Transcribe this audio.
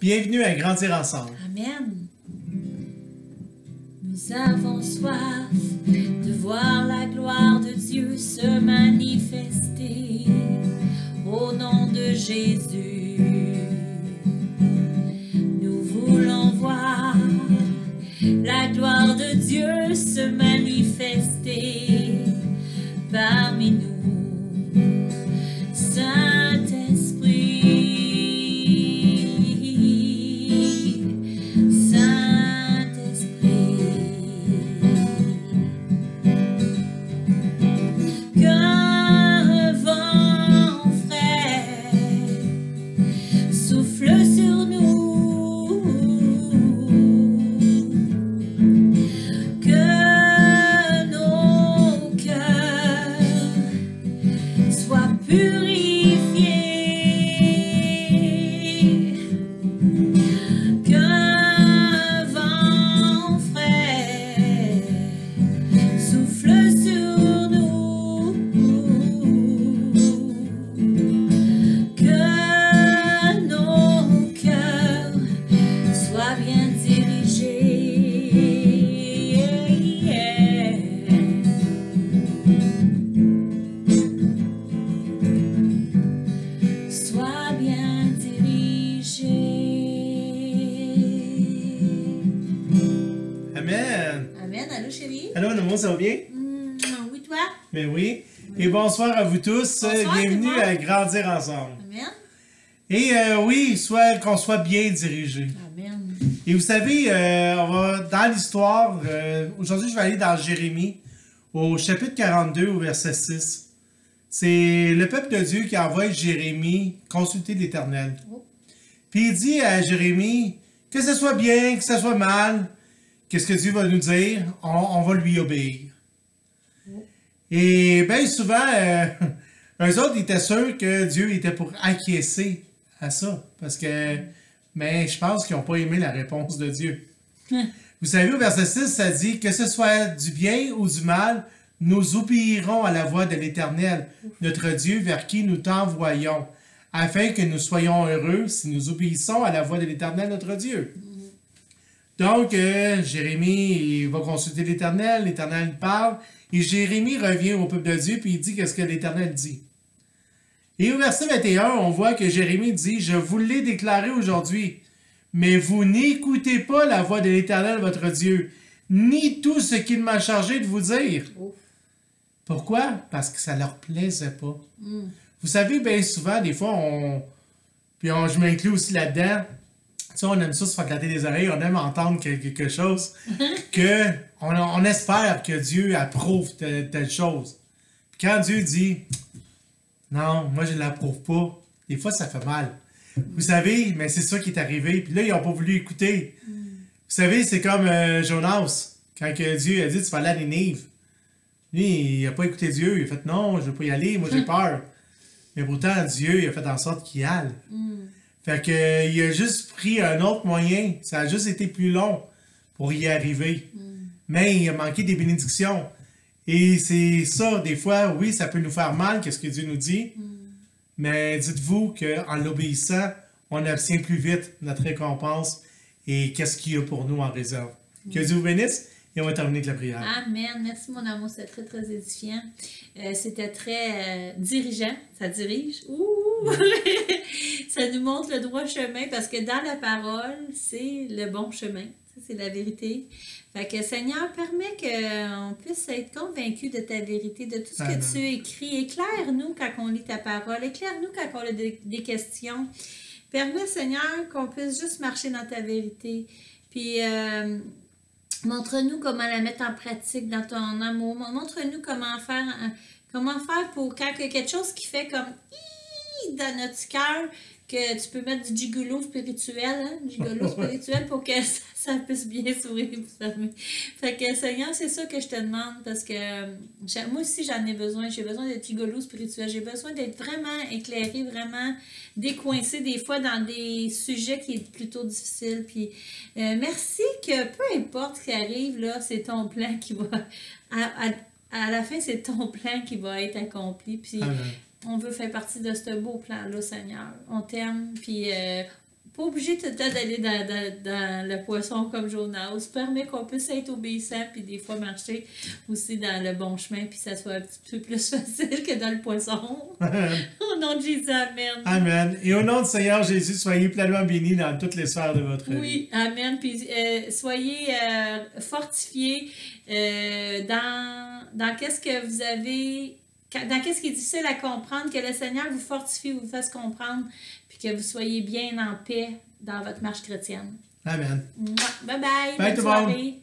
Bienvenue à Grandir ensemble. Amen. Nous avons soif de voir la gloire de Dieu se manifester au nom de Jésus. Nous voulons voir la gloire de Dieu se manifester parmi nous. Saint-Esprit, Saint-Esprit, qu'un vent frais souffle sur nous, que nos cœurs soient purifiés, qu'un vent frais souffle sur nous, que nos cœurs soient bien dirigés. Sois bien dirigé. Amen. Amen. Allô, chérie? Allô, Nomo, ça va bien? Oui, toi? Ben oui. Et bonsoir à vous tous. Bonsoir, Bienvenue tout le monde. à Grandir ensemble. Amen. Et oui, qu'on soit bien dirigé. Amen. Et vous savez, on va dans l'histoire. Aujourd'hui, je vais aller dans Jérémie, au chapitre 42, au verset 6. C'est le peuple de Dieu qui envoie Jérémie consulter l'Éternel. Oh. Puis il dit à Jérémie, que ce soit bien, que ce soit mal, qu'est-ce que Dieu va nous dire? On va lui obéir. Oh. Et bien souvent, eux autres étaient sûrs que Dieu était pour acquiescer à ça. Parce que, mais je pense qu'ils n'ont pas aimé la réponse de Dieu. Vous savez, au verset 6, ça dit, que ce soit du bien ou du mal, nous obéirons à la voix de l'Éternel, notre Dieu, vers qui nous t'envoyons, afin que nous soyons heureux si nous obéissons à la voix de l'Éternel, notre Dieu. Donc, Jérémie il va consulter l'Éternel parle, et Jérémie revient au peuple de Dieu, puis il dit qu'est-ce que l'Éternel dit. Et au verset 21, on voit que Jérémie dit, « Je vous l'ai déclaré aujourd'hui, mais vous n'écoutez pas la voix de l'Éternel, votre Dieu, ni tout ce qu'il m'a chargé de vous dire. Oh. » Pourquoi? Parce que ça leur plaisait pas. Mm. Vous savez, bien souvent, des fois, je m'inclus aussi là-dedans, tu sais, on aime ça se faire glatter les oreilles, on aime entendre quelque chose, que on espère que Dieu approuve telle chose. Puis quand Dieu dit, non, moi je ne l'approuve pas, des fois ça fait mal. Vous savez, mais c'est ça qui est arrivé, puis là, ils n'ont pas voulu écouter. Vous savez, c'est comme Jonas, quand que Dieu a dit, tu vas aller à Ninive. Lui, il n'a pas écouté Dieu, il a fait, non, je ne veux pas y aller, moi j'ai peur. Mais pourtant, Dieu, il a fait en sorte qu'il y aille. Fait que, il a juste pris un autre moyen. Ça a juste été plus long pour y arriver. Mais il a manqué des bénédictions. Et c'est ça, des fois, oui, ça peut nous faire mal, qu'est-ce que Dieu nous dit. Mais dites-vous qu'en l'obéissant, on obtient plus vite notre récompense et qu'est-ce qu'il y a pour nous en réserve. Que Dieu vous bénisse et on va terminer avec la prière. Amen. Merci, mon amour. C'était très, très édifiant. C'était très dirigeant. Ça dirige. Ouh! Ça nous montre le droit chemin parce que dans la parole, c'est le bon chemin. Ça, c'est la vérité. Fait que, Seigneur, permets qu'on puisse être convaincus de ta vérité, de tout ce Amen. que tu écris. Éclaire-nous quand on lit ta parole. Éclaire-nous quand on a des questions. Permets, Seigneur, qu'on puisse juste marcher dans ta vérité. Puis, montre-nous comment la mettre en pratique dans ton amour. Montre-nous comment faire pour quand il y a quelque chose qui fait comme dans notre cœur, que tu peux mettre du gigolo spirituel, gigolo spirituel pour que ça puisse bien s'ouvrir et fermer. Fait que Seigneur, c'est ça que je te demande parce que moi aussi j'en ai besoin. J'ai besoin d'être gigolo spirituel. J'ai besoin d'être vraiment éclairé, vraiment décoincé des fois dans des sujets qui sont plutôt difficiles. Puis merci que peu importe ce qui arrive, là, c'est ton plan qui va... À la fin, c'est ton plan qui va être accompli. Puis on veut faire partie de ce beau plan-là, Seigneur. On t'aime, puis pas obligé tout le temps d'aller dans le poisson comme Jonas. Permet qu'on puisse être obéissant puis des fois marcher aussi dans le bon chemin puis ça soit un petit peu plus facile que dans le poisson. Au nom de Jésus, amen. Amen. Et au nom du Seigneur Jésus, soyez pleinement bénis dans toutes les sphères de votre vie. Oui, amen. Puis soyez fortifiés dans qu'est-ce que vous avez... Dans qu'est-ce qui est difficile à comprendre, que le Seigneur vous fortifie, vous fasse comprendre, puis que vous soyez bien en paix dans votre marche chrétienne. Amen. Bye bye. Bye Bonne tout le monde. soirée.